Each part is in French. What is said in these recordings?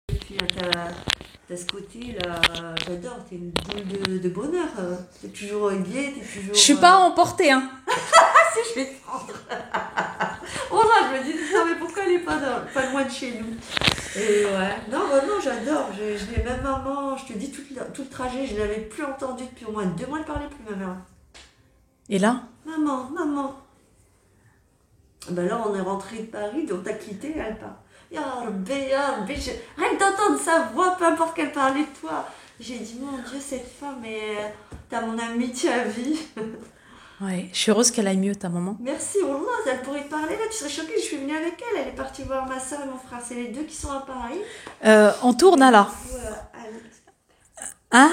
Et puis t'as ce côté-là, j'adore, t'es une boule de bonheur. T'es toujours gai, t'es toujours... Je suis pas emportée, hein. Si, je vais te prendre. Oh là, je me dis, non mais pourquoi elle est pas loin de chez nous? Et ouais, non, vraiment, j'adore. Je l'ai même maman, je te dis, tout le trajet, je ne l'avais plus entendu depuis au moins 2 mois, elle parlait plus, ma mère. Et là? Maman, maman. Ben là, on est rentré de Paris, donc t'as quitté, elle part. Ya Rabbi, ya Rabbi, rien que d'entendre sa voix, peu importe qu'elle parlait de toi. J'ai dit, mon Dieu, cette femme, t'as mon amitié à vie. Ouais, je suis heureuse qu'elle aille mieux, ta maman. Merci, Wallah, elle pourrait te parler là, tu serais choquée, je suis venue avec elle. Elle est partie voir ma soeur et mon frère, c'est les deux qui sont à Paris. On tourne alors. Allez. Hein?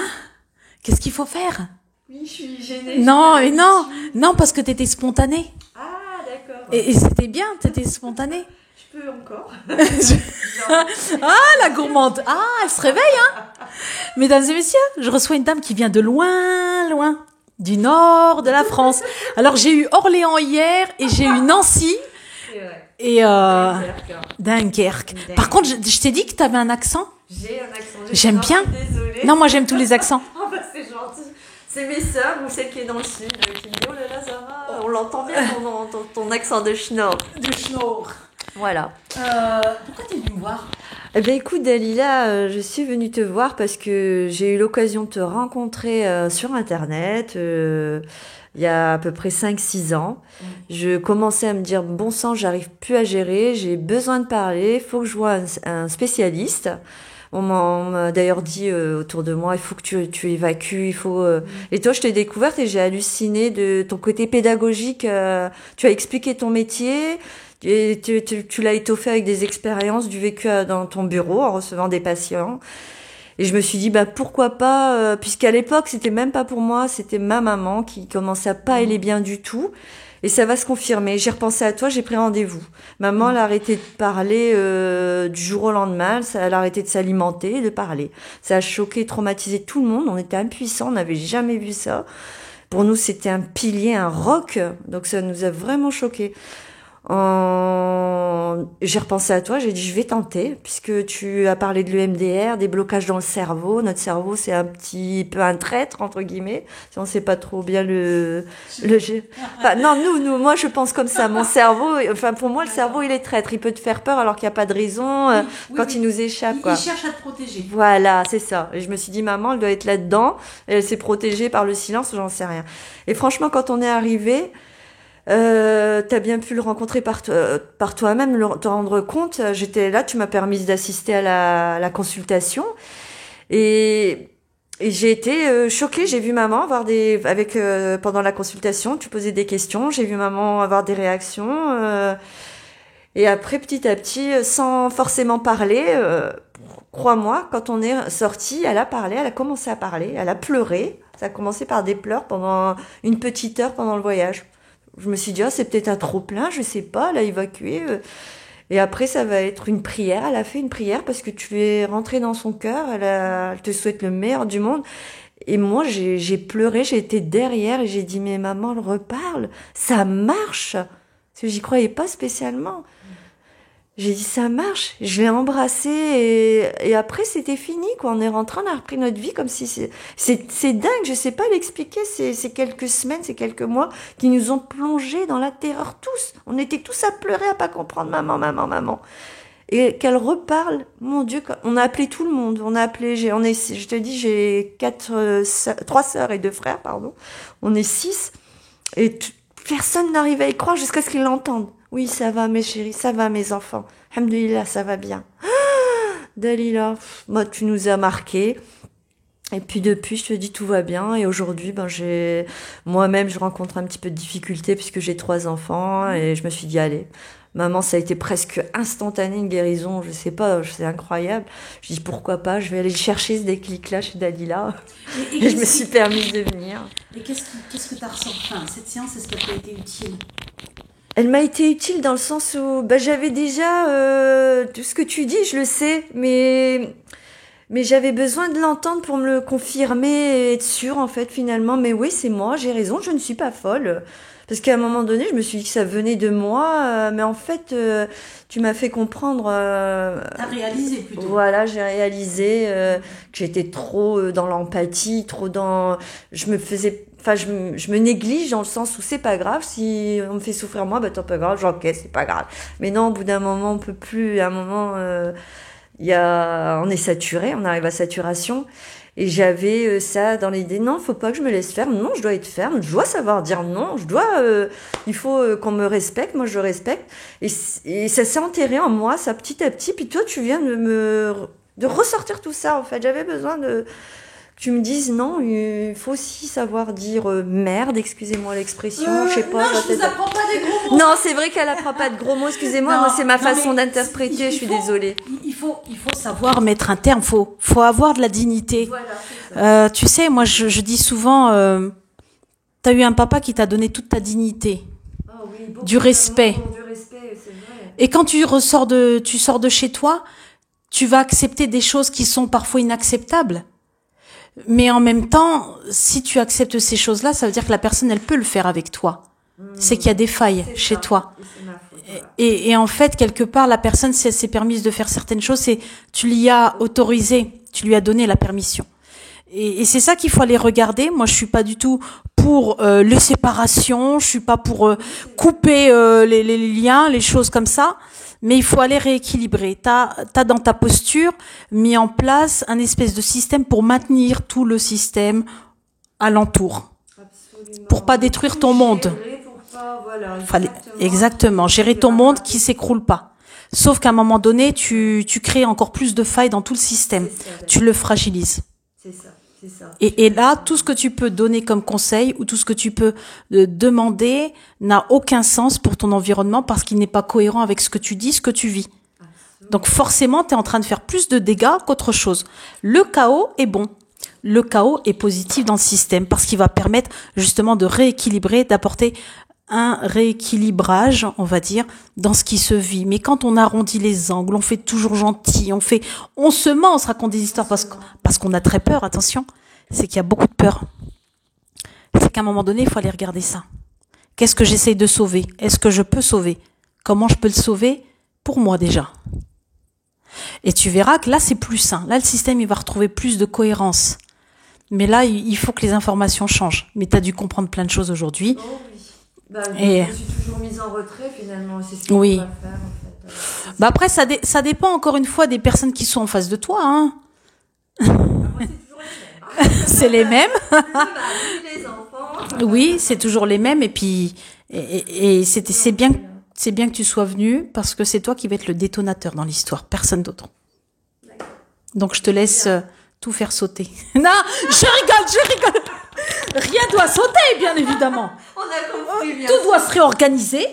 Qu'est-ce qu'il faut faire? Oui, je suis gênée. Non, mais non, non, parce que t'étais spontanée. Ah, d'accord. Et c'était bien, t'étais spontanée. Je peux encore. Ah, la gourmande. Ah, elle se réveille, hein. Mesdames et messieurs, je reçois une dame qui vient de loin, loin, du nord de la France. Alors, j'ai eu Orléans hier et j'ai eu Nancy et Dunkerque. Par contre, je t'ai dit que t'avais un accent. J'ai un accent. J'aime bien. Désolée. Non, moi, j'aime tous les accents. Ah bah c'est gentil. C'est mes sœurs ou celle qui est dans le sud qui me dit, oh là là, Zara, on l'entend bien ton accent de schnorr. De Schnorr. Voilà. Pourquoi t'es venue me voir? Eh bien écoute Dalila, je suis venue te voir parce que j'ai eu l'occasion de te rencontrer sur internet il y a à peu près 5-6 ans. Je commençais à me dire bon sang, j'arrive plus à gérer, j'ai besoin de parler, il faut que je voie un spécialiste. On m'a d'ailleurs dit autour de moi, il faut que tu évacues, il faut... Et toi, je t'ai découverte et j'ai halluciné de ton côté pédagogique. Tu as expliqué ton métier, et tu l'as étoffé avec des expériences, du vécu dans ton bureau en recevant des patients. Et je me suis dit, bah pourquoi pas, puisqu'à l'époque, c'était même pas pour moi, c'était ma maman qui commençait à pas aller bien du tout. Et ça va se confirmer. J'ai repensé à toi, j'ai pris rendez-vous. Maman, elle a arrêté de parler du jour au lendemain. Elle a arrêté de s'alimenter et de parler. Ça a choqué, traumatisé tout le monde. On était impuissants, on n'avait jamais vu ça. Pour nous, c'était un pilier, un roc. Donc ça nous a vraiment choqués. J'ai repensé à toi, j'ai dit je vais tenter, puisque tu as parlé de l'EMDR, des blocages dans le cerveau. Notre cerveau, c'est un petit peu un traître, entre guillemets, si on sait pas trop bien enfin, non, moi je pense comme ça. Mon cerveau, enfin pour moi, le cerveau, il est traître. Il peut te faire peur alors qu'il n'y a pas de raison quand il nous échappe. Il cherche à te protéger. Voilà, c'est ça. Et je me suis dit, maman, elle doit être là-dedans. Elle s'est protégée par le silence, j'en sais rien. Et franchement, quand on est arrivé... t'as bien pu le rencontrer par toi-même, te rendre compte. J'étais là, tu m'as permis d'assister à la consultation et j'ai été choquée. J'ai vu maman avoir pendant la consultation, tu posais des questions. J'ai vu maman avoir des réactions et après petit à petit, sans forcément parler. Crois-moi, quand on est sorti, elle a parlé, elle a commencé à parler, elle a pleuré. Ça a commencé par des pleurs pendant une petite heure pendant le voyage. Je me suis dit, c'est peut-être un trop-plein, je sais pas, elle a évacué. Et après, ça va être une prière. Elle a fait une prière parce que tu es rentré dans son cœur. Elle te souhaite le meilleur du monde. Et moi, j'ai pleuré, j'ai été derrière et j'ai dit, mais maman, elle reparle. Ça marche. Parce que j'y croyais pas spécialement. J'ai dit, ça marche. Je l'ai embrassé et après, c'était fini, quoi. On est rentré, on a repris notre vie comme si c'est dingue. Je sais pas l'expliquer. C'est quelques semaines, c'est quelques mois qui nous ont plongés dans la terreur tous. On était tous à pleurer, à pas comprendre maman, maman, maman. Et qu'elle reparle, mon Dieu, on a appelé tout le monde. On a appelé, je te dis, j'ai 3 sœurs et 2 frères, pardon. On est 6 et personne n'arrive à y croire jusqu'à ce qu'ils l'entendent. Oui, ça va mes chéris, ça va mes enfants. Alhamdoulilah, ça va bien. Dalila, moi tu nous as marqués. Et puis depuis, je te dis tout va bien. Et aujourd'hui, moi-même, je rencontre un petit peu de difficulté puisque j'ai 3 enfants et je me suis dit allez. Maman, ça a été presque instantané une guérison, je sais pas, c'est incroyable. Je dis pourquoi pas, je vais aller chercher ce déclic-là chez Dalila. Et je me suis permise de venir. Et qu'est-ce que tu as ressenti? Enfin, cette séance, est-ce qu'elle t'a été utile? Elle m'a été utile dans le sens où j'avais déjà tout ce que tu dis, je le sais, mais Mais j'avais besoin de l'entendre pour me le confirmer et être sûre, en fait, finalement. Mais oui, c'est moi, j'ai raison, je ne suis pas folle. Parce qu'à un moment donné, je me suis dit que ça venait de moi, mais en fait, tu m'as fait comprendre. T'as réalisé plutôt. Voilà, j'ai réalisé que j'étais trop dans l'empathie, trop dans. Je me néglige dans le sens où c'est pas grave. Si on me fait souffrir moi, bah tant pas grave, j'encaisse, c'est pas grave. Mais non, au bout d'un moment, on peut plus. À un moment, on est saturé, on arrive à saturation. Et j'avais ça dans l'idée, non, faut pas que je me laisse faire, non, je dois être ferme, je dois savoir dire non, il faut qu'on me respecte, moi je respecte. Et ça s'est enterré en moi, ça petit à petit, puis toi tu viens de ressortir tout ça en fait. J'avais besoin que tu me dises non, il faut aussi savoir dire merde, excusez-moi l'expression, je sais pas. Non, je vous apprends pas des gros mots. Non, c'est vrai qu'elle apprend pas de gros mots, excusez-moi, moi c'est ma façon d'interpréter, je suis désolée. Il faut savoir mettre un terme, faut avoir de la dignité. Voilà, tu sais, moi je dis souvent, t'as eu un papa qui t'a donné toute ta dignité, du respect. Du respect, c'est vrai. Et quand tu sors de chez toi, tu vas accepter des choses qui sont parfois inacceptables. Mais en même temps, si tu acceptes ces choses-là, ça veut dire que la personne, elle peut le faire avec toi. C'est qu'il y a des failles chez toi. Et en fait, quelque part, la personne, si elle s'est permise de faire certaines choses, tu lui as autorisé, tu lui as donné la permission. Et c'est ça qu'il faut aller regarder. Moi, je suis pas du tout pour les séparations, je suis pas pour couper les liens, les choses comme ça. Mais il faut aller rééquilibrer. T'as dans ta posture mis en place un espèce de système pour maintenir tout le système alentour. Absolument. Pour pas détruire ton monde. Exactement, gérer ton monde qui s'écroule pas. Sauf qu'à un moment donné, tu crées encore plus de failles dans tout le système. Tu le fragilises. C'est ça. Et là, tout ce que tu peux donner comme conseil ou tout ce que tu peux demander n'a aucun sens pour ton environnement parce qu'il n'est pas cohérent avec ce que tu dis, ce que tu vis. Absolument. Donc forcément, tu es en train de faire plus de dégâts qu'autre chose. Le chaos est bon. Le chaos est positif dans le système parce qu'il va permettre justement de rééquilibrer, d'apporter un rééquilibrage, on va dire, dans ce qui se vit. Mais quand on arrondit les angles, on fait toujours gentil, on se ment, on se raconte des histoires parce qu'on a très peur, attention, c'est qu'il y a beaucoup de peur. C'est qu'à un moment donné, il faut aller regarder ça. Qu'est-ce que j'essaie de sauver? Est-ce que je peux sauver? Comment je peux le sauver? Pour moi déjà. Et tu verras que là, c'est plus sain. Là, le système, il va retrouver plus de cohérence. Mais là, il faut que les informations changent. Mais tu as dû comprendre plein de choses aujourd'hui. Oh oui. Je suis toujours mise en retrait finalement, c'est ce qu'on va faire en fait. Après, ça dépend encore une fois des personnes qui sont en face de toi. Hein. Après, c'est toujours les mêmes. C'est les mêmes. Les enfants. Oui, c'est toujours les mêmes. Et puis, c'est bien que tu sois venu parce que c'est toi qui vas être le détonateur dans l'histoire, personne d'autre. Donc je te laisse tout faire sauter. Non, je rigole. Rien doit sauter, bien évidemment. On a compris bien. Tout doit se réorganiser.